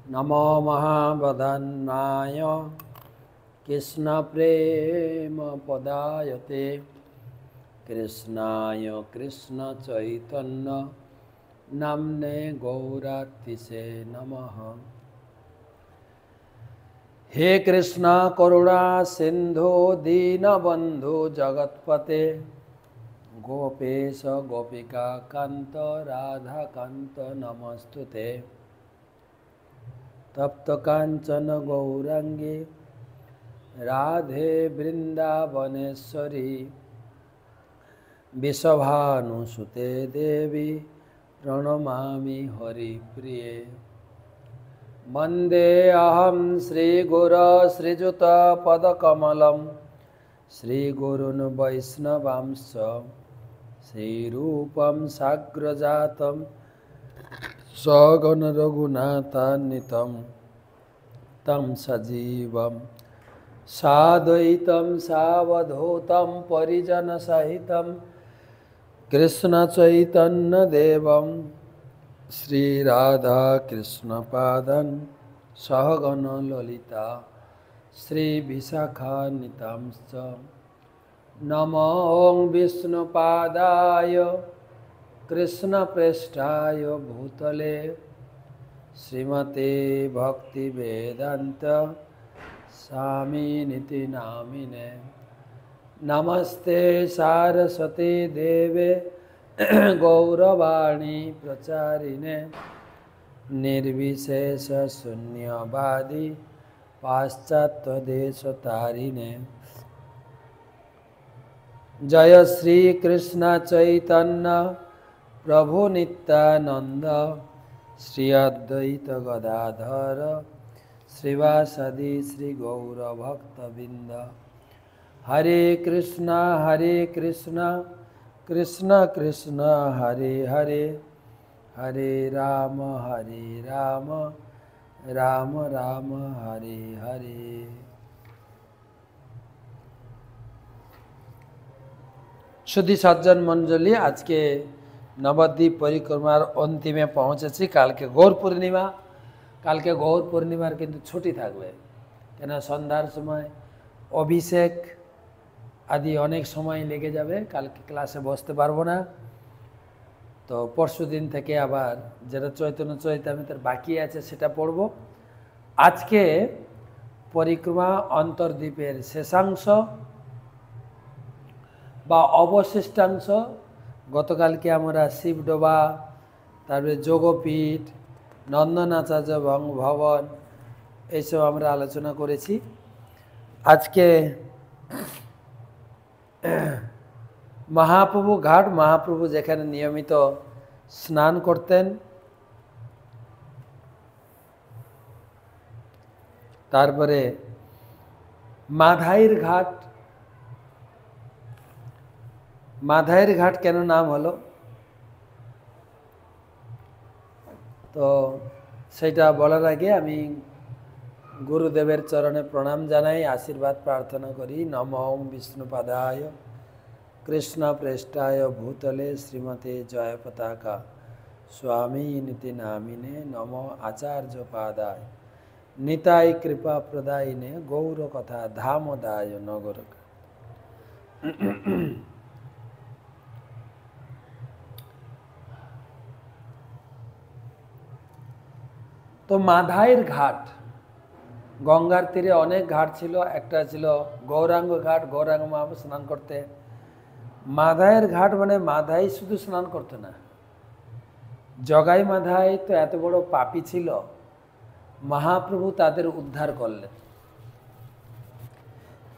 नमो महावदन्नाय कृष्ण प्रेम पदायते कृष्णाय कृष्ण चैतन्य नाम्ने गौरातिसे नमः। हे कृष्ण करुणा सिंधु दीनबंधु जगत्पते गोपेश गोपिका कांत राधा कांत नमस्तुते। तप्त कांचन गौरांगी राधे वृंदावनेश्वरी विषभानुसुते देवी प्रणमामि हरिप्रिये। वंदे अहं श्रीगुरो श्रीजुत पदकमलं श्रीगुरुन् वैष्णवांश्च श्रीरूपं साग्रजातं सगण रघुनाथान्वितं तं सजीवं साद्वैतं सावधूतं परिजनसहितं कृष्ण चैतन्य देवं श्री राधा कृष्ण पादं सहगण ललिता श्री विशाखान्वितांश्च नमो विष्णुपादाय कृष्ण प्रेष्ठाय भूतले श्रीमते भक्ति वेदांत स्वामिनिति नामिने। नमस्ते सारस्वती देवे गौरवाणी प्रचारिणे निर्विशेष शून्यवादी पाश्चात्य देशतारिणे। जय श्री कृष्ण चैतन्य प्रभु नित्यानंद श्री अद्वैत गदाधर श्रीवासदि श्री गौर भक्तबिंद। हरे कृष्ण कृष्ण कृष्ण हरे हरे हरे राम राम राम हरे हरे। शुद्धि सज्जन मंडली आज के नवद्वीप परिक्रमार अंतिमे पहुँचেছি। কালকে গৌর পূর্ণিমা। কালকে গৌর পূর্ণিমার কিন্তু ছুটি থাকবে, কেন সন্ধ্যার সময় অভিষেক আদি অনেক সময় লেগে যাবে। কালকে ক্লাসে বসতে পারবো না, তো পরশু দিন থেকে আবার যেটা চৈতন্য চরিতামৃতের বাকি আছে সেটা পড়ব। আজকে পরিক্রমা অন্তর্দ্বীপের শেষাংশ বা অবশিষ্টাংশ। গতকালকে আমরা শিবডোবা, তারপরে যোগপীঠ, নন্দনাচার্য ভবন এইসব আমরা আলোচনা করেছি। আজকে মহাপ্রভু ঘাট, মহাপ্রভু যেখানে নিয়মিত স্নান করতেন, তারপরে মাধাইর ঘাট। মাধাইর ঘাট কেন নাম হলো, তো সেটা বলার আগে আমি গুরুদেবের চরণে প্রণাম জানাই, আশীর্বাদ প্রার্থনা করি। নমো বিষ্ণুপাদায় কৃষ্ণ প্রেষ্ঠায় ভূতলে শ্রীমতে জয় পতাকা স্বামী নীতি নামিনে নমো আচার্য পাদায় নিতাই কৃপা প্রদায়িনে গৌর কথা ধামদায় নগর। তো মাধাইর ঘাট, গঙ্গার তীরে অনেক ঘাট ছিল। একটা ছিল গৌরাঙ্গ ঘাট, গৌরাঙ্গ মহাপ্রভু স্নান করতে। মাধাইয়ের ঘাট মানে মাধাই শুধু স্নান করতো না, জগাই মাধাই তো এত বড় পাপী ছিল, মহাপ্রভু তাদের উদ্ধার করলেন।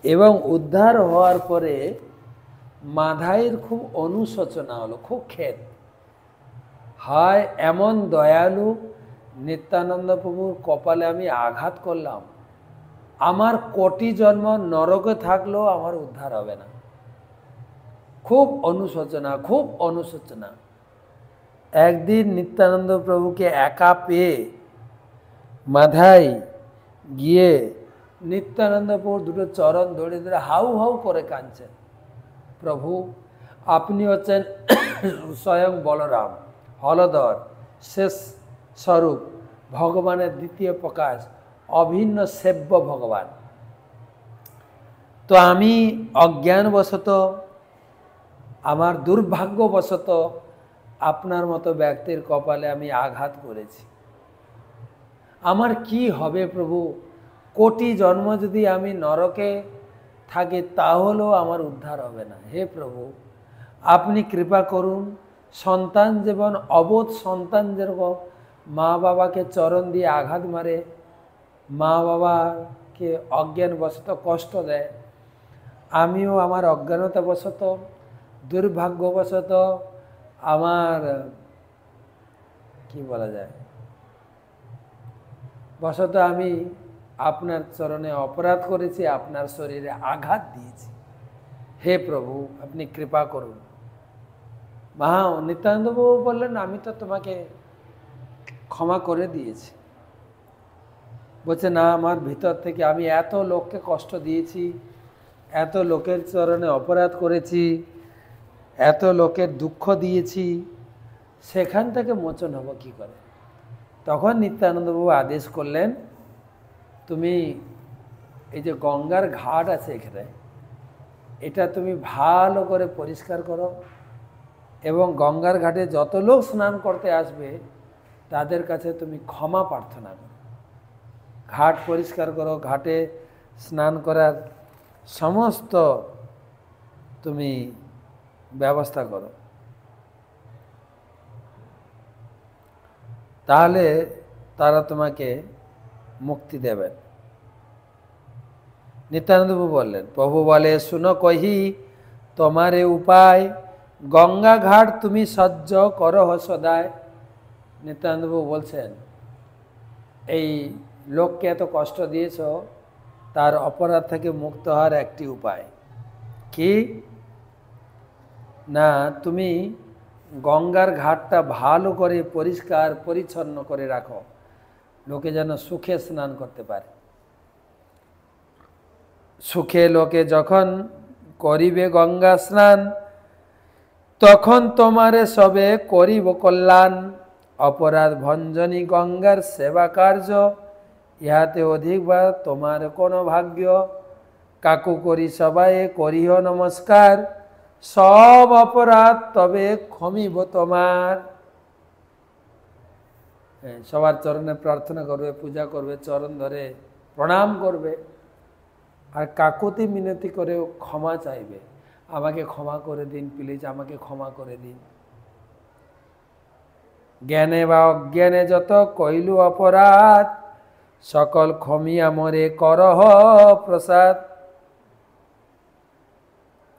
এবং উদ্ধার হওয়ার পরে মাধাইয়ের খুব অনুশোচনা হলো, খুব খেদ। হায় এমন দয়ালু নিত্যানন্দ প্রভুর কপালে আমি আঘাত করলাম, আমার কোটি জন্ম নরকে থাকলেও আমার উদ্ধার হবে না। খুব অনুশোচনা, খুব অনুশোচনা। একদিন নিত্যানন্দ প্রভুকে একা পেয়ে মাধাই গিয়ে নিত্যানন্দ প্রভুর দুটো চরণ ধরে ধরে হাউ হাউ করে কাঁদছেন, প্রভু আপনি হচ্ছেন স্বয়ং বলরাম, হলধর, শেষ স্বরূপ, ভগবানের দ্বিতীয় প্রকাশ, অভিন্ন সেব্য ভগবান। তো আমি অজ্ঞানবশত, আমার দুর্ভাগ্যবশত আপনার মতো ব্যক্তির কপালে আমি আঘাত করেছি। আমার কি হবে প্রভু? কোটি জন্ম যদি আমি নরকে থাকি তাহলেও আমার উদ্ধার হবে না। হে প্রভু, আপনি কৃপা করুন। সন্তান যেমন অবোধ সন্তান যেরকম মা বাবাকে চরণ দিয়ে আঘাত মারে, মা বাবাকে অজ্ঞানবশত কষ্ট দেয়, আমিও আমার অজ্ঞানতাবশত, দুর্ভাগ্যবশত, আমার কি বলা যায়, বশত আমি আপনার চরণে অপরাধ করেছি, আপনার শরীরে আঘাত দিয়েছি। হে প্রভু, আপনি কৃপা করুন। নিত্যানন্দবাবু বললেন, আমি তো তোমাকে ক্ষমা করে দিয়েছি। বলছে, না, আমার ভিতর থেকে আমি এত লোককে কষ্ট দিয়েছি, এত লোকের চরণে অপরাধ করেছি, এত লোকের দুঃখ দিয়েছি, সেখান থেকে মোচন হব কি করে? তখন নিত্যানন্দবাবু আদেশ করলেন, তুমি এই যে গঙ্গার ঘাট আছে এখানে, এটা তুমি ভালো করে পরিষ্কার করো এবং গঙ্গার ঘাটে যত লোক স্নান করতে আসবে তাদের কাছে তুমি ক্ষমা প্রার্থনা করো। ঘাট পরিষ্কার করো, ঘাটে স্নান করার সমস্ত তুমি ব্যবস্থা করো, তাহলে তারা তোমাকে মুক্তি দেবেন। নিত্যানন্দবাবু বললেন, প্রভু বলে, শুনো কহি তোমারে উপায়, গঙ্গা ঘাট তুমি সহ্য করো সদায়। নিত্যানন্দবাবু বলছেন, এই লোককে এত কষ্ট দিয়েছ, তার অপরাধ থেকে মুক্ত হওয়ার একটি উপায় কি না, তুমি গঙ্গার ঘাটটা ভালো করে পরিষ্কার পরিচ্ছন্ন করে রাখো, লোকে যেন সুখে স্নান করতে পারে। সুখে লোকে যখন করিবে গঙ্গা স্নান, তখন তোমারে সবে করিব কল্যাণ। অপরাধ ভঞ্জনী গঙ্গার সেবা কার্য, ইহাতে অধিক বা তোমার কোন ভাগ্য। কাকু করি সবাই করিহ নমস্কার, সব অপরাধ তবে ক্ষমিব তোমার। সবার চরণে প্রার্থনা করবে, পূজা করবে, চরণ ধরে প্রণাম করবে, আর কাকুতি মিনতি করেও ক্ষমা চাইবে, আমাকে ক্ষমা করে দিন প্লিজ, আমাকে ক্ষমা করে দিন। জ্ঞানে বা অজ্ঞানে যত কইলু অপরাধ, সকল ক্ষমিয়া মরে করহ প্রসাদ।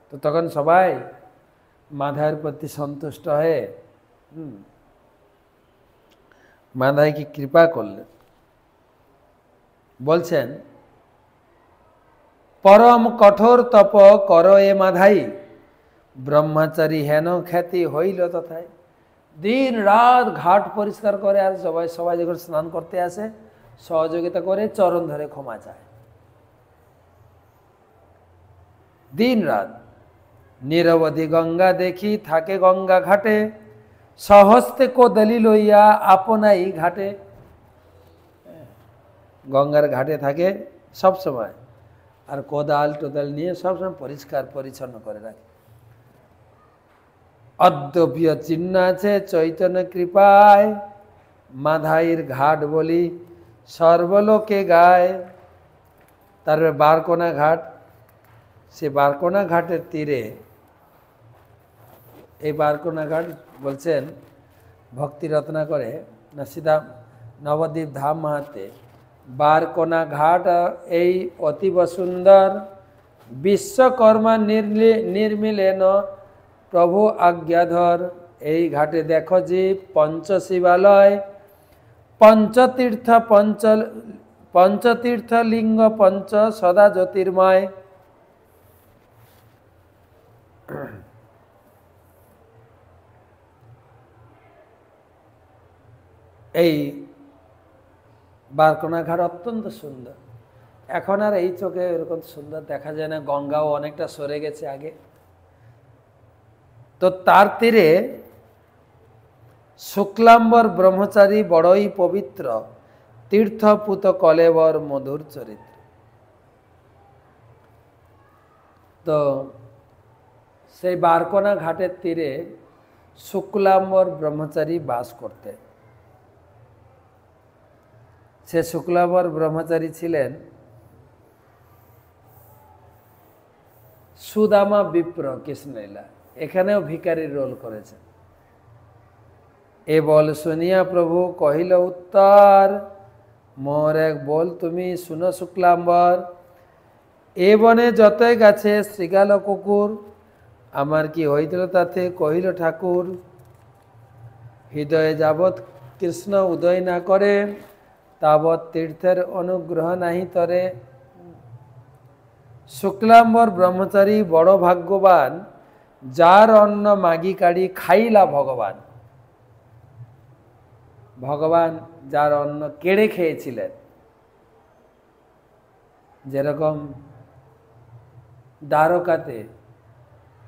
তো তখন সবাই মাধায়ের প্রতি সন্তুষ্ট হয়ে মাধাইকে কৃপা করলেন। বলছেন, পরম কঠোর তপ কর এ মাধাই, ব্রহ্মচারী হেন খ্যাতি হইল তথায়। দিন রাত ঘাট পরিষ্কার করে, আর সবাই যখন স্নান করতে আসে সহযোগিতা করে, চরণ ধরে ক্ষমা চায়। দিন রাত নিরবধি গঙ্গা দেখি থাকে গঙ্গা ঘাটে, সহস্তে কোদালি লইয়া আপনাই ঘাটে। গঙ্গার ঘাটে থাকে সব সময়, আর কোদাল টোদাল নিয়ে সবসময় পরিষ্কার পরিচ্ছন্ন করে রাখে। অদ্যপীয় চিহ্ন আছে চৈতন্য কৃপায়, মাধাইর ঘাট বলি সর্বলোকে গায়। তারপরে বারকোনা ঘাট, সে বারকোনা ঘাটের তীরে, এই বারকোনা ঘাট বলছেন ভক্তি রত্না করে না সিধা নবদ্বীপ ধাম মাহাতে, বারকোনা ঘাট এই অতীব সুন্দর, বিশ্বকর্মা নির্মিলেন প্রভু আজ্ঞাধর। এই ঘাটে দেখো যে পঞ্চশিবালয়, পঞ্চতীর্থ লিঙ্গ, পঞ্চ সদা জ্যোতির্ময়। এই বারকোনা ঘাট অত্যন্ত সুন্দর। এখন আর এই চোখে এরকম সুন্দর দেখা যায় না, গঙ্গাও অনেকটা সরে গেছে আগে। তো তার তীরে শুক্লাম্বর ব্রহ্মচারী বড়ই পবিত্র, তীর্থপুত কলেবর মধুর চরিত্র। তো সেই বারকোনা ঘাটের তীরে শুক্লাম্বর ব্রহ্মচারী বাস করতেন। সে শুক্লাম্বর ব্রহ্মচারী ছিলেন সুদামা বিপ্র কৃষ্ণলীলা, এখানেও ভিখারির রোল করেছেন। এ বল শুনিয়া প্রভু কহিল উত্তর, মোর এক বল তুমি শুনো শুক্লাম্বর। এ বনে যতই গাছে শৃগাল কুকুর, আমার কি হইছিল তাতে কহিল ঠাকুর। হৃদয়ে যাবৎ কৃষ্ণ উদয় না করে, তাবৎ তীর্থের অনুগ্রহ নাহি তরে। শুক্লাম্বর ব্রহ্মচারী বড় ভাগ্যবান, যার অন্ন মাগি কাড়ি খাইলা ভগবান। ভগবান যার অন্ন কেড়ে খেয়েছিলেন। যেরকম দ্বারকাতে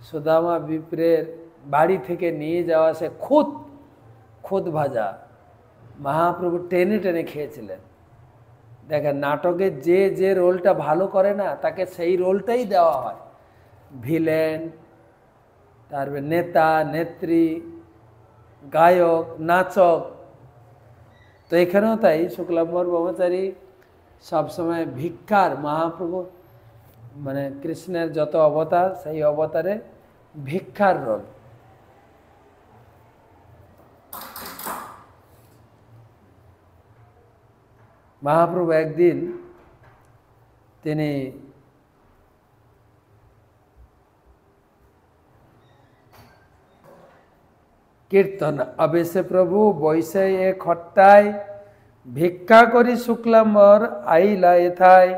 সুদামা বিপ্রের বাড়ি থেকে নিয়ে যাওয়া সে খুদ ভাজা মহাপ্রভু টেনে টেনে খেয়েছিলেন। দেখেন, নাটকে যে যে রোলটা ভালো করে না, তাকে সেই রোলটাই দেওয়া হয়। ভিলেন, তারপরে নেতা, নেত্রী, গায়ক, নাচক। তো এখানেও তাই শুক্লাম্বর ব্রহ্মচারী সবসময় ভিক্ষার, মহাপ্রভু মানে কৃষ্ণের যত অবতার, সেই অবতারে ভিক্ষার রোল। মহাপ্রভু একদিন তিনি কীর্তন আবেশে প্রভু বৈশে এ খট্টায়, ভিক্ষা করি শুক্লাম্বর আইলা এথায়।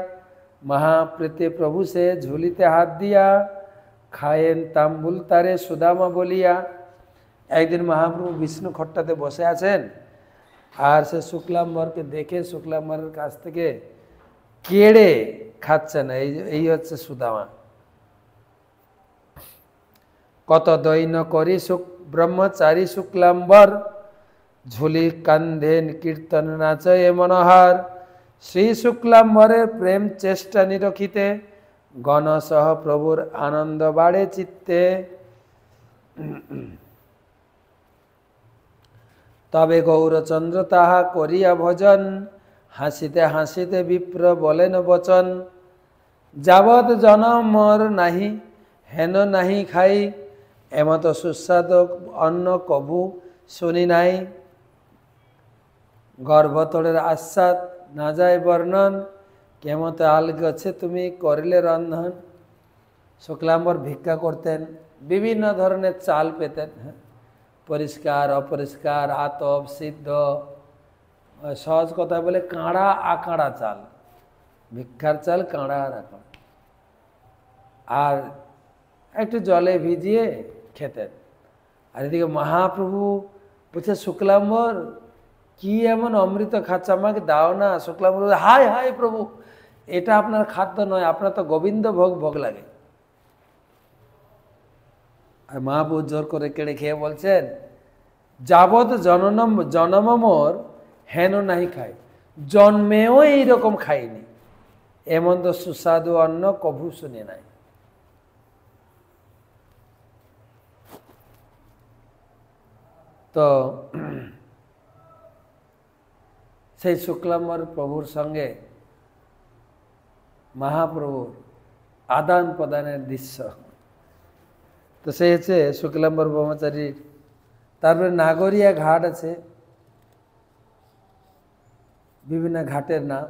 মহাপ্রীতি প্রভু সে ঝুলিতে হাত দিয়া, খায়েন তাম্বুল তারে সুদামা বলিয়া। একদিন মহাপ্রভু বিষ্ণু খট্টাতে বসে আছেন, আর সে শুক্লাম্বরকে দেখে শুক্লাম্বরের কাছ থেকে কেড়ে খাচ্ছেন। এই হচ্ছে সুদামা। কত দৈন্য করি ব্রহ্মচারী শুক্লাম্বর, ঝুলি কান্ধেন কীর্তন নাচয়ে মনোহর। শ্রী শুক্লাম্বরের প্রেম চেষ্টা নিরখিতে, গণসহ প্রভুর আনন্দ বাড়ে চিত্তে। তবে গৌরচন্দ্র তাহা করিয়া ভজন, হাসিতে হাসিতে বিপ্র বলেন বচন। যাবৎ জনম মর নাহি হেন নাহি খাই, এমত সুস্বাদু অন্ন কভু শুনি নাই। গর্ভতলের আস্বাদ না যায় বর্ণন, কেমত আল গছে তুমি করিলে রন্ধন। শুক্লাম্বর ভিক্ষা করতেন, বিভিন্ন ধরনের চাল পেতেন, পরিষ্কার অপরিষ্কার, আতপ সিদ্ধ, সহজ কথা বলে কাঁড়া আকাঁড়া চাল, ভিক্ষার চাল কাঁড়া আর আকাঁড়া, আর একটু জলে ভিজিয়ে খেতেন। আর এদিকে মহাপ্রভু বলছে শুক্লাম্বর কি এমন অমৃত খাচ্ছে, আমাকে দাও না। শুক্লাম্বর হায় হায় প্রভু, এটা আপনার খাদ্য নয়, আপনার তো গোবিন্দ ভোগ ভোগ লাগে। আর মহাপ্রভু জোর করে কেড়ে খেয়ে বলছেন, যাবৎ জনম মোর হেন নাহি খাই, জন্মেও এইরকম খাইনি, এমন তো সুস্বাদু অন্ন কভু শুনে নাই। তো সেই শুক্লাম্বর প্রভুর সঙ্গে মহাপ্রভুর আদান প্রদানের দৃশ্য। তো সে হচ্ছে শুক্লাম্বর ব্রহ্মচারীর। তারপরে নাগরিয়া ঘাট আছে, বিভিন্ন ঘাটের নাম।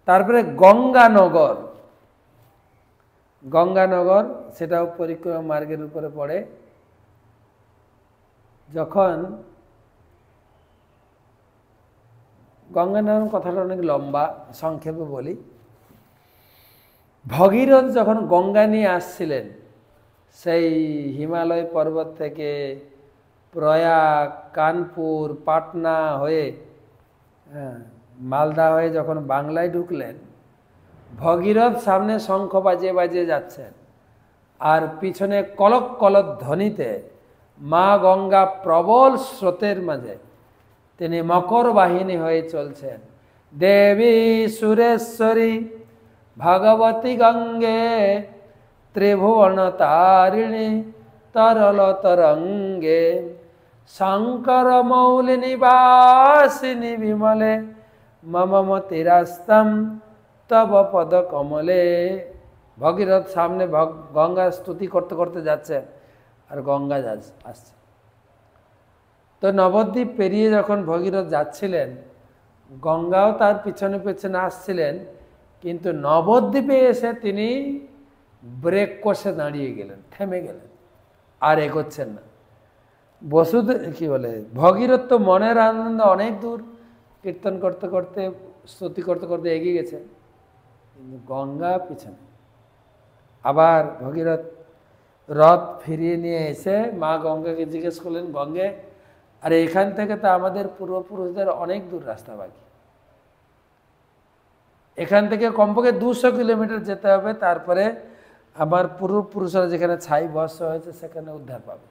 তারপরে গঙ্গানগর, গঙ্গানগর সেটাও পরিক্রমা মার্গের উপরে পড়ে। যখন গঙ্গানগর কথাটা অনেক লম্বা, সংক্ষেপে বলি। ভগীরথ যখন গঙ্গা নিয়ে আসছিলেন সেই হিমালয় পর্বত থেকে প্রয়াগ, কানপুর, পাটনা হয়ে, মালদা হয়ে যখন বাংলায় ঢুকলেন, ভগীরথ সামনে শঙ্খ বাজিয়ে বাজিয়ে যাচ্ছেন, আর পিছনে কলক কলক ধ্বনিতে মা গঙ্গা প্রবল স্রোতের মাঝে তিনি মকর বাহিনী হয়ে চলছেন। দেবী সুরেশ্বরী ভগবতী গঙ্গে ত্রিভুবন তারিণী তরল তরঙ্গে শঙ্কর মৌলি নিবাসিনী বিমলে মম মতিরাস্তম তব পদ কমলে। ভগীরথ সামনে গঙ্গা স্তুতি করতে করতে যাচ্ছে আর গঙ্গা আসছে। তো নবদ্বীপ পেরিয়ে যখন ভগীরথ যাচ্ছিলেন, গঙ্গাও তার পিছনে পিছনে আসছিলেন, কিন্তু নবদ্বীপে এসে তিনি ব্রেক কষে দাঁড়িয়ে গেলেন, থেমে গেলেন, আর এগোচ্ছেন না। কি বলে, ভগীরথ তো মনের আনন্দ অনেক দূর কীর্তন করতে করতে স্তুতি করতে করতে এগিয়ে গেছে, কিন্তু গঙ্গা পিছনে। আবার ভগীরথ রথ ফিরিয়ে নিয়ে এসে মা গঙ্গাকে জিজ্ঞেস করলেন, গঙ্গে, আর এখান থেকে তো আমাদের পূর্বপুরুষদের অনেক দূর রাস্তা বাকি, এখান থেকে কমপক্ষে 200 কিলোমিটার যেতে হবে, তারপরে আমার পূর্বপুরুষরা যেখানে ছাই বর্ষ হয়েছে সেখানে উদ্ধার পাবে।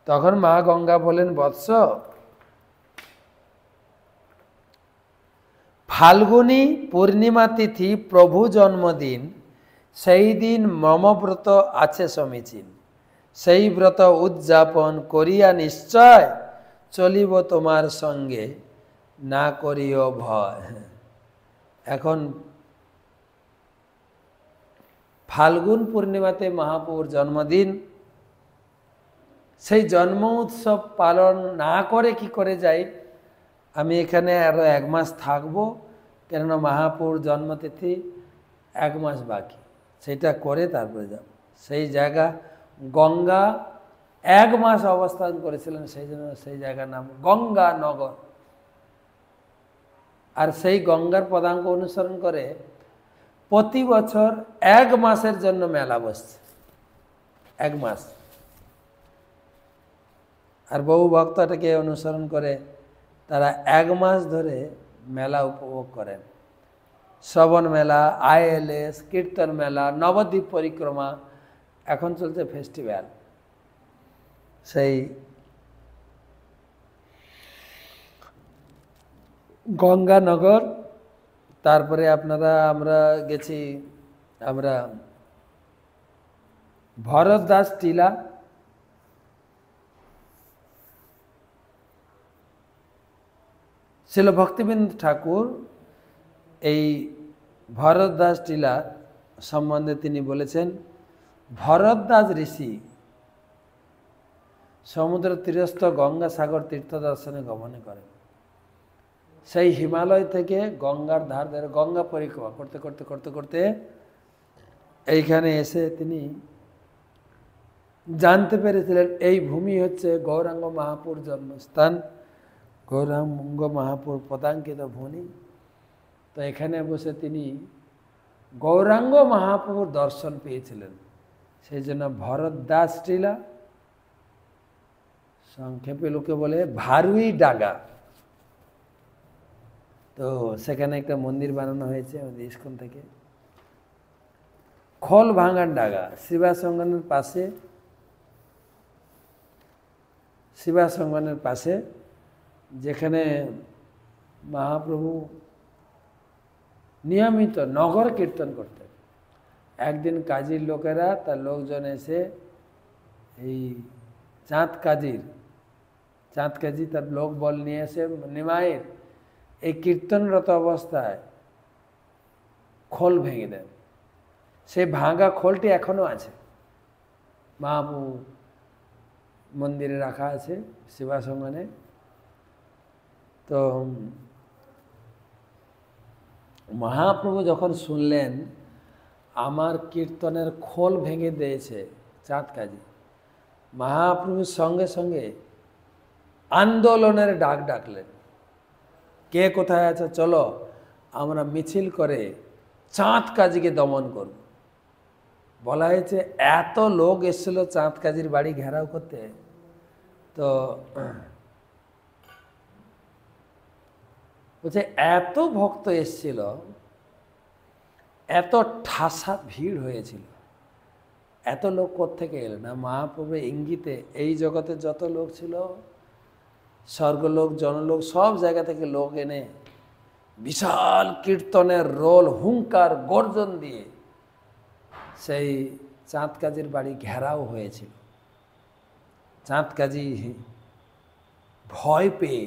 তখন মা গঙ্গা বলেন, বৎস, ফাল্গুনী পূর্ণিমা তিথি প্রভু জন্মদিন, সেই দিন মম ব্রত আছে সমীচীন, সেই ব্রত উদযাপন করিয়া নিশ্চয় চলিব তোমার সঙ্গে, না করিও ভয়। এখন ফাল্গুন পূর্ণিমাতে মহাপ্রভুর জন্মদিন, সেই জন্ম উৎসব পালন না করে কি করে যাই, আমি এখানে আরো 1 মাস থাকবো, কেননা মহাপ্রভুর জন্মতিথি 1 মাস বাকি, সেটা করে তারপরে যাব। সেই জায়গা গঙ্গা 1 মাস অবস্থান করেছিলেন, সেই জন্য সেই জায়গার নাম গঙ্গা নগর। আর সেই গঙ্গার পদাঙ্ক অনুসরণ করে প্রতি বছর 1 মাসের জন্য মেলা বসছে, 1 মাস। আর বহু ভক্তটাকে অনুসরণ করে তারা 1 মাস ধরে মেলা উপভোগ করেন। শ্রবণ মেলা, ILS, কীর্তন মেলা, নবদ্বীপ পরিক্রমা, এখন চলছে ফেস্টিভ্যাল। সেই গঙ্গানগর, তারপরে আমরা গেছি ভরতদাস টিলা, শিল ভক্তিবিনোদ ঠাকুর এই ভরতদাস টিলা সম্বন্ধে তিনি বলেছেন, ভরতদাস ঋষি সমুদ্র তীরস্থ গঙ্গাসাগর তীর্থ দর্শনে গমনে করেন। সেই হিমালয় থেকে গঙ্গার ধার ধরে গঙ্গা পরিক্রমা করতে করতে করতে করতে এইখানে এসে তিনি জানতে পেরেছিলেন এই ভূমি হচ্ছে গৌরাঙ্গ মহাপুর জন্মস্থান, গৌরাঙ্গ মহাপুর পদাঙ্কিত ভূমি। তো এখানে বসে তিনি গৌরাঙ্গ মহাপ্রভুর দর্শন পেয়েছিলেন, সেই জন্য ভরতদাস টিলা, সংক্ষেপে লোকে বলে ভারুই ডাগা। তো সেখানে একটা মন্দির বানানো হয়েছে আমাদের ইস্কন থেকে। খোল ভাঙার ডাগা, শিবাসঙ্গনের পাশে যেখানে মহাপ্রভু নিয়মিত নগর কীর্তন করতেন। একদিন কাজীর লোকেরা, তার লোকজন এসে এই চাঁদ কাজী তার লোক বল নিয়ে এসে নিমাইয়ের এই কীর্তনরত অবস্থায় খোল ভেঙে দেন। সেই ভাঙা খোলটি এখনো আছে, মহাপ্রভু মন্দিরে রাখা আছে শিবাসঙ্গনে। তো মহাপ্রভু যখন শুনলেন আমার কীর্তনের খোল ভেঙে দিয়েছে চাঁদ কাজী, মহাপ্রভুর সঙ্গে সঙ্গে আন্দোলনের ডাক ডাকলেন, কে কোথায় আছে চলো আমরা মিছিল করে চাঁদ কাজীকে দমন করব। বলা হয়েছে এত লোক এসেছিল চাঁদ কাজীর বাড়ি ঘেরাও করতে, তো বলছে এত ভক্ত এসেছিল, এত ঠাসা ভিড় হয়েছিল, এত লোক কোত্থেকে এলো না। মহাপ্রভুর ইঙ্গিতে এই জগতে যত লোক ছিল, স্বর্গলোক জনলোক সব জায়গা থেকে লোক এনে বিশাল কীর্তনের রোল, হুঙ্কার, গর্জন দিয়ে সেই চাঁদ কাজীর বাড়ি ঘেরাও হয়েছিল। চাঁদ কাজী ভয় পেয়ে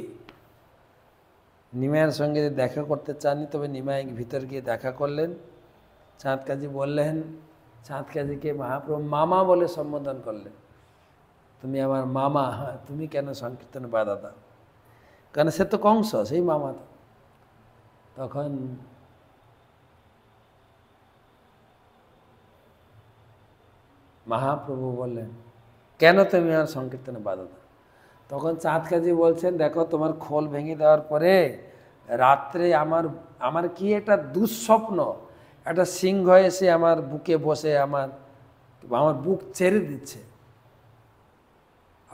নিমাইয়ের সঙ্গে দেখা করতে চাননি, তবে নিমাই ভিতর গিয়ে দেখা করলেন। চাঁদ কাজী বললেন, চাঁদ কাজীকে মহাপ্রভু মামা বলে সম্বোধন করলেন, তুমি আমার মামা, হ্যাঁ তুমি কেন সংকীর্তনে বাধা দাও? কারণ সে তো কংস, সেই মামা তো। তখন মহাপ্রভু বললেন, কেন তুমি আমার সংকীর্তনে বাধা দাও? তখন চাঁদ কাজী বলছেন, দেখো তোমার খোল ভেঙে দেওয়ার পরে রাত্রে আমার কি একটা দুঃস্বপ্ন, একটা সিংহ এসে আমার বুকে বসে আমার বুক ছেড়ে দিচ্ছে,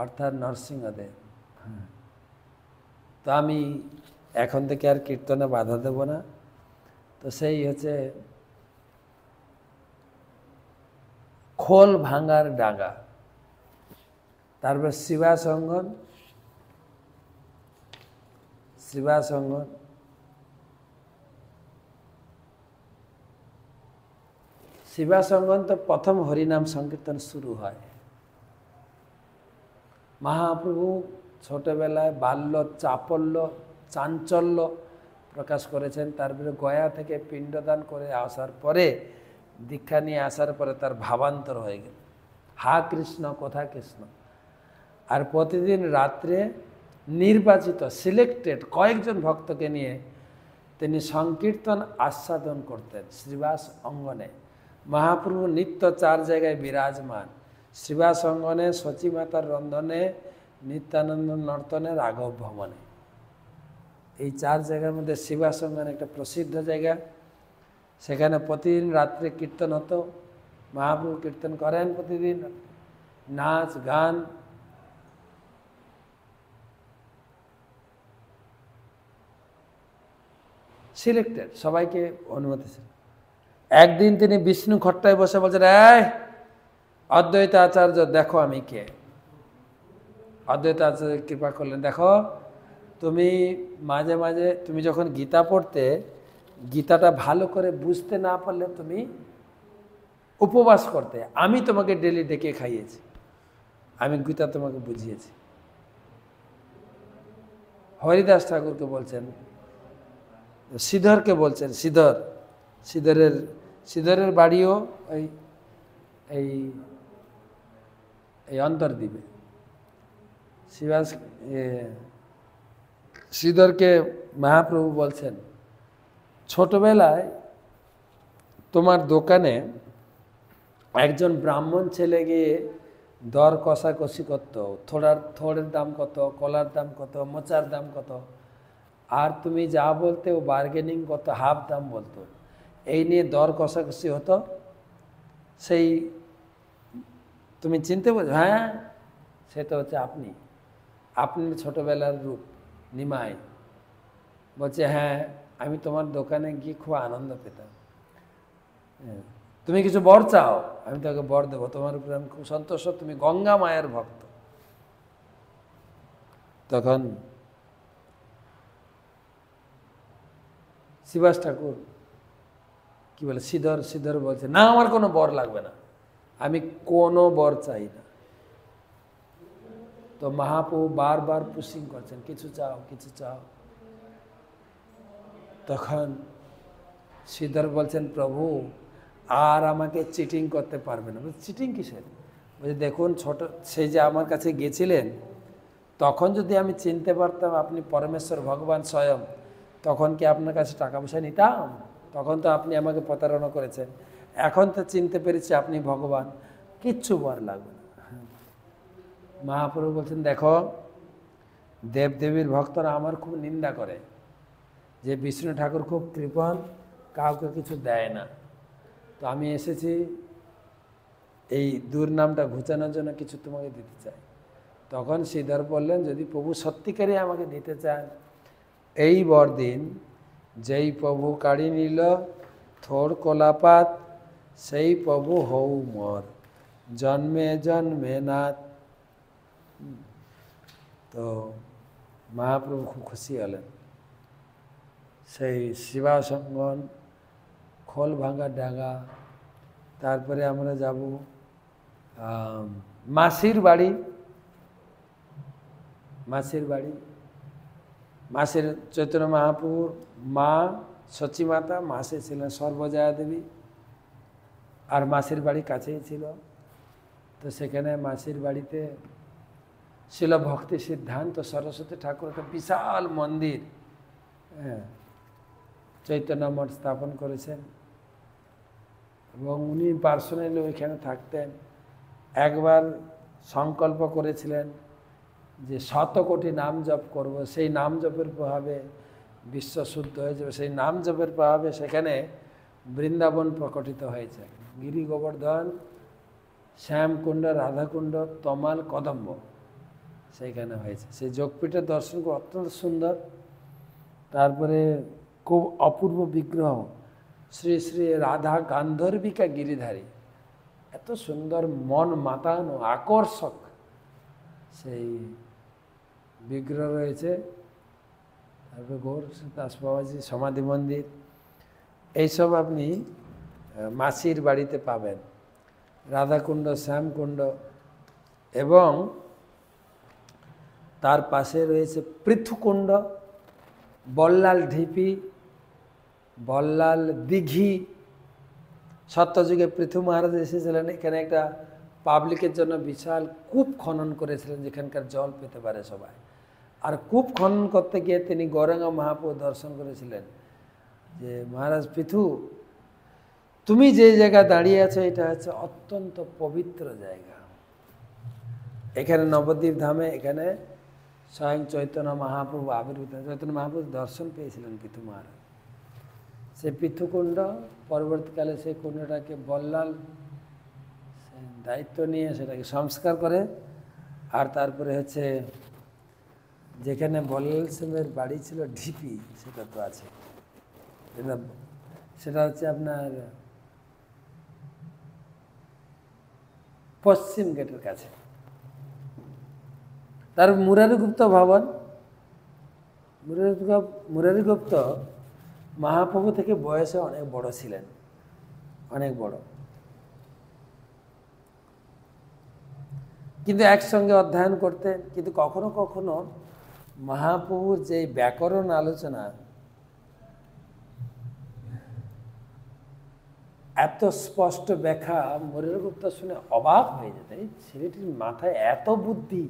অর্থাৎ নরসিংহদেব। হ্যাঁ, তো আমি এখন থেকে আর কীর্তনে বাধা দেব না। তো সেই হচ্ছে খোল ভাঙার ডাঙ্গা। তারপর শিবাসঙ্গন, শিবাসঙ্গন, শিবাসঙ্গন তো প্রথম হরিনাম সংকীর্তন শুরু হয়। মহাপ্রভু ছোটবেলায় বাল্য চাপল্য চাঞ্চল্য প্রকাশ করেছেন। তারপরে গয়া থেকে পিণ্ডদান করে আসার পরে, দীক্ষা নিয়ে আসার পরে তার ভাবান্তর হয়ে গেল, হা কৃষ্ণ কোথা কৃষ্ণ। আর প্রতিদিন রাত্রে নির্বাচিত সিলেক্টেড কয়েকজন ভক্তকে নিয়ে তিনি সংকীর্তন আস্বাদন করতেন শ্রীবাস অঙ্গনে। মহাপ্রভু নিত্য 4 জায়গায় বিরাজমান, শ্রীবাস অঙ্গনে, সচিমাতার রন্ধনে, নিত্যানন্দ নর্তনে, রাঘব ভবনে। এই 4 জায়গার মধ্যে শ্রীবাস অঙ্গন একটা প্রসিদ্ধ জায়গা। সেখানে প্রতিদিন রাত্রে কীর্তন হতো। মহাপ্রভু কীর্তন করেন প্রতিদিন, নাচ গান। সিলেক্টেড, সবাইকে অনুমতি ছিল। একদিন তিনি বিষ্ণু খট্টায় বসে বলছেন, এই অদ্বৈত আচার্য দেখো আমি কে। অদ্বৈত আচার্য কৃপা করলেন, দেখো তুমি মাঝে মাঝে তুমি যখন গীতা পড়তে, গীতাটা ভালো করে বুঝতে না পারলে তুমি উপবাস করতে, আমি তোমাকে ডেলি ডেকে খাইয়েছি, আমি গীতা তোমাকে বুঝিয়েছি। হরিদাস ঠাকুরকে বলছেন, শ্রীধরকে বলছেন, শ্রীধরের বাড়িও এই অন্তর্দ্বীপে। শ্রীধরকে মহাপ্রভু বলছেন, ছোটবেলায় তোমার দোকানে একজন ব্রাহ্মণ ছেলে গিয়ে দর কষাকষি করত, থোড়ের দাম কত, কলার দাম কত, মোচার দাম কত, আর তুমি যা বলতে ও বার্গেনিং কত, হাফ দাম বলতো। এই নিয়ে দর কষাকষি হতো। সেই তুমি চিনতে বলছো, হ্যাঁ সেটা হচ্ছে আপনি ছোটবেলার রূপ নিমাই। বলছে, হ্যাঁ আমি তোমার দোকানে গিয়ে খুব আনন্দ পেতাম। তুমি কিছু বর চাও, আমি তোমাকে বর দেবো, তোমার উপরে আমি খুব সন্তোষ, তুমি গঙ্গা মায়ের ভক্ত। তখন শিবাস ঠাকুর কি বলে, শ্রীধর বলছে, না আমার কোনো বর লাগবে না, আমি কোনো বর চাই না। তো মহাপ্রভু বারবার পুশিং করছেন, কিছু চাও, কিছু চাও। তখন শ্রীধর বলছেন, প্রভু আর আমাকে চিটিং করতে পারবে না। চিটিং কিসের? বলছে, দেখুন সেই যে আমার কাছে গেছিলেন, তখন যদি আমি চিনতে পারতাম আপনি পরমেশ্বর ভগবান স্বয়ং, তখন কি আপনার কাছে টাকা পয়সা নিতাম? তখন তো আপনি আমাকে প্রতারণা করেছেন। এখন তো চিনতে পেরেছি আপনি ভগবান, কিচ্ছু বর লাগবে না। মহাপ্রভু বলছেন, দেখো দেবদেবীর ভক্তরা আমার খুব নিন্দা করে যে বিষ্ণু ঠাকুর খুব কৃপণ, কাউকে কিছু দেয় না। তো আমি এসেছি এই দুর্নামটা ঘুচানোর জন্য কিছু তোমাকে দিতে চাই। তখন শ্রীধর বললেন, যদি প্রভু সত্যিকারই আমাকে দিতে চান, এই বরদিন যেই প্রভু কাড়ি নিল থোড় কলাপাত, সেই প্রভু হউ মর, জন্মে জন্মে নাথ। তো মহাপ্রভু খুব খুশি হলেন। সেই শিবাসঙ্গন, খোলভাঙ্গা ডাঙ্গা, তারপরে আমরা যাব মাসির বাড়ি। মাসির বাড়ি, মাসির চৈতন্য মহাপ্রভুর মা সচিমাতা, মাসি ছিলেন সর্বজয়া দেবী, আর মাসির বাড়ি কাছেই ছিল। তো সেখানে মাসির বাড়িতে ছিল ভক্তি সিদ্ধান্ত সরস্বতী ঠাকুর একটা বিশাল মন্দির, হ্যাঁ, চৈতন্য মঠ স্থাপন করেছেন এবং উনি পার্সোনালি ওইখানে থাকতেন। একবার সংকল্প করেছিলেন যে 100 কোটি নাম জপ করব, সেই নাম জপের প্রভাবে বিশ্ব শুদ্ধ হয়ে যাবে। সেই নাম জপের প্রভাবে সেখানে বৃন্দাবন প্রকটিত হয়েছে। গিরি গোবর্ধন, শ্যামকুণ্ড, রাধাকুণ্ড, তমাল, কদম্ব সেইখানে হয়েছে। সেই যোগপীঠের দর্শন করে অত্যন্ত সুন্দর। তারপরে খুব অপূর্ব বিগ্রহ শ্রী শ্রী রাধা গান্ধর্বিকা গিরিধারী, এত সুন্দর মন মাতানো আকর্ষক সেই বিগ্রহ রয়েছে। তারপরে গৌর দাস বাবাজি সমাধি মন্দির, এইসব আপনি মাসির বাড়িতে পাবেন। রাধাকুণ্ড, শ্যামকুণ্ড এবং তার পাশে রয়েছে পৃথুকুণ্ড, বল্লাল ঢিপি, বল্লাল দিঘি। সত্যযুগে পৃথু মহারাজ এসেছিলেন, এখানে একটা পাবলিকের জন্য বিশাল কূপ খনন করেছিলেন যেখানকার জল পেতে পারে সবাই। আর কূপ খনন করতে গিয়ে তিনি গৌরাঙ্গ মহাপ্রভু দর্শন করেছিলেন যে মহারাজ পৃথু, তুমি যে জায়গায় দাঁড়িয়ে আছো এটা হচ্ছে অত্যন্ত পবিত্র জায়গা। এখানে নবদ্বীপ ধামে এখানে স্বয়ং চৈতন্য মহাপ্রভু আবির্ভূত, চৈতন্য মহাপ্রভু দর্শন পেয়েছিলেন পৃথু মহারাজ। সে পৃথুকুণ্ড, পরবর্তীকালে সেই কুণ্ডটাকে বল্লাল দায়িত্ব নিয়ে সেটাকে সংস্কার করে। আর তারপরে হচ্ছে যেখানে বল্লাল সেনের বাড়ি ছিল ঢিপি, সেটা তো আছে, সেটা হচ্ছে আপনার পশ্চিম গেটের কাছে। তার মুরারিগুপ্ত ভবন, মুরারিগুপ্ত মহাপ্রভু থেকে বয়সে অনেক বড় ছিলেন, অনেক বড়, কিন্তু একসঙ্গে অধ্যয়ন করতেন। কিন্তু কখনো কখনো মহাপ্রভুর যে ব্যাকরণ আলোচনা এত স্পষ্ট ব্যাখ্যা মুরারিগুপ্ত শুনে অবাক হয়ে যেতেন, এই ছেলেটির মাথায় এত বুদ্ধি।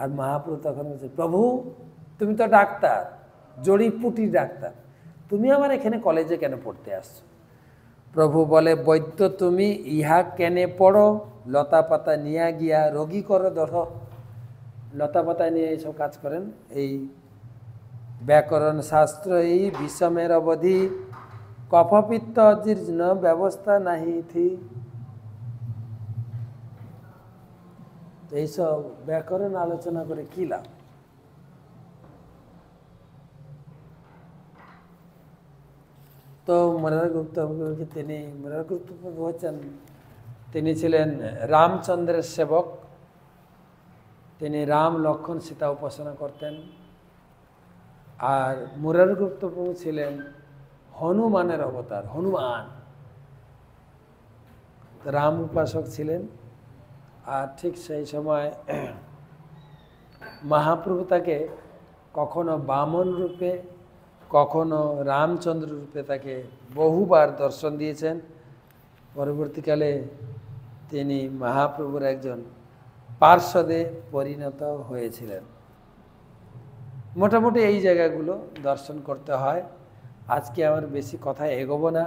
আর মহাপ্রভু তখন বলছে, প্রভু তুমি তো ডাক্তার, জড়িপুটি ডাক্তার, তুমি আমার এখানে কলেজে কেন পড়তে আসছো? প্রভু বলে, বৈদ্য তুমি ইহা কেনে পড়ো, লতা পাতা নিয়া গিয়া রোগী করো ধর। লতা পাতা নিয়ে এইসব কাজ করেন। এই ব্যাকরণ শাস্ত্র এই বিষমের অবধি, কফপিত্ত অজীর্ণ ব্যবস্থা নাহি থি। এইসব ব্যাকরণ আলোচনা করে কি লাভ? তো মুরারিগুপ্ত প্রভু হচ্ছেন, তিনি ছিলেন রামচন্দ্রের সেবক। তিনি রাম, লক্ষ্মণ, সীতা উপাসনা করতেন। আর মুরারিগুপ্ত প্রভু ছিলেন হনুমানের অবতার, হনুমান রাম উপাসক ছিলেন। আর ঠিক সেই সময় মহাপ্রভু তাকে কখনো বামন রূপে, কখনো রামচন্দ্র রূপে তাকে বহুবার দর্শন দিয়েছেন। পরবর্তীকালে তিনি মহাপ্রভুর একজন পার্ষদে পরিণত হয়েছিলেন। মোটামুটি এই জায়গাগুলো দর্শন করতে হয়। আজকে আমার বেশি কথা এগোবো না।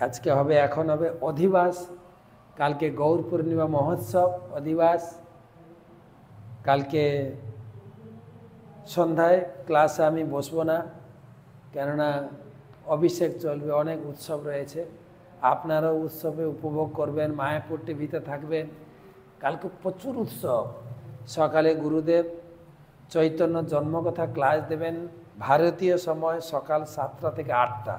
আজকে হবে, এখন হবে অধিবাস, কালকে গৌর পূর্ণিমা মহোৎসব অধিবাস। কালকে সন্ধ্যায় ক্লাসে আমি বসবো না, কেননা অভিষেক চলবে, অনেক উৎসব রয়েছে। আপনারাও উৎসবে উপভোগ করবেন, মায়াপুর টিভিতে থাকবেন। কালকে প্রচুর উৎসব। সকালে গুরুদেব চৈতন্য জন্মকথা ক্লাস দেবেন, ভারতীয় সময় সকাল 7টা থেকে 8টা।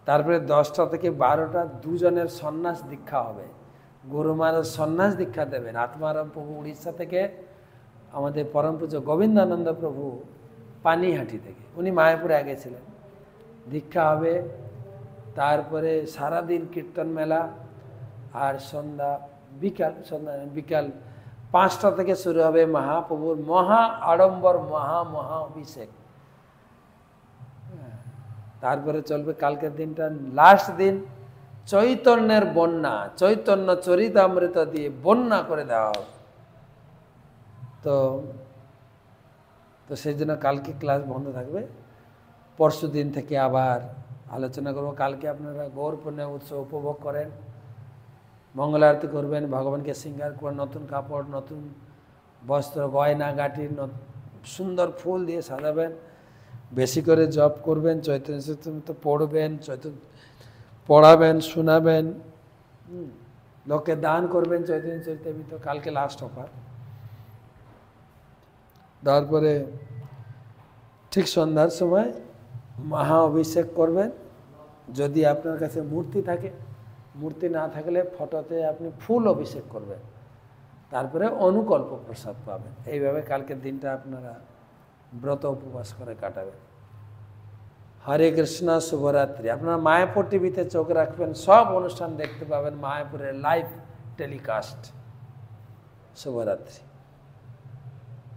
তারপরে 10টা থেকে 12টা দুজনের সন্ন্যাস দীক্ষা হবে। গুরু মহারাজ সন্ন্যাস দীক্ষা দেবেন। আত্মারাম প্রভু উড়িষ্যা থেকে, আমাদের পরম পূজ্য গোবিন্দানন্দ প্রভু পানিহাটি থেকে। উনি মায়াপুরে আগে ছিলেন। দীক্ষা হবে, তারপরে সারাদিন কীর্তন মেলা, আর বিকাল 5টা থেকে শুরু হবে মহাপ্রভুর মহা আড়ম্বর মহা অভিষেক। তারপরে চলবে কালকের দিনটা, লাস্ট দিন চৈতন্যের বন্যা, চৈতন্য চরিতামৃত দিয়ে বন্যা করে দেওয়া হবে। তো সেই জন্য কালকে ক্লাস বন্ধ থাকবে। পরশু দিন থেকে আবার আলোচনা করব। কালকে আপনারা গৌর পূর্ণিমা উৎসব উপভোগ করেন, মঙ্গল আরতি করবেন, ভগবানকে শৃঙ্গার করে নতুন কাপড়, নতুন বস্ত্র, গয়না গাটি, সুন্দর ফুল দিয়ে সাজাবেন, বেশি করে জপ করবেন, চৈতন্য চরিতামৃত পড়বেন, পড়াবেন, শোনাবেন, লোকে দান করবেন চৈতন্য চরিতামৃত। কালকে লাস্ট অফার। তারপরে ঠিক সন্ধ্যার সময় মহা অভিষেক করবেন। যদি আপনার কাছে মূর্তি থাকে, মূর্তি না থাকলে ফটোতে আপনি ফুল অভিষেক করবেন, তারপরে অনুকল্প প্রসাদ পাবেন। এইভাবে কালকের দিনটা আপনারা ব্রত উপবাস করে কাটাবেন। হরে কৃষ্ণ, শুভরাত্রি। আপনারা মায়াপুর টিভিতে চোখ রাখবেন, সব অনুষ্ঠান দেখতে পাবেন মায়াপুরের লাইভ টেলিকাস্ট। শুভরাত্রি।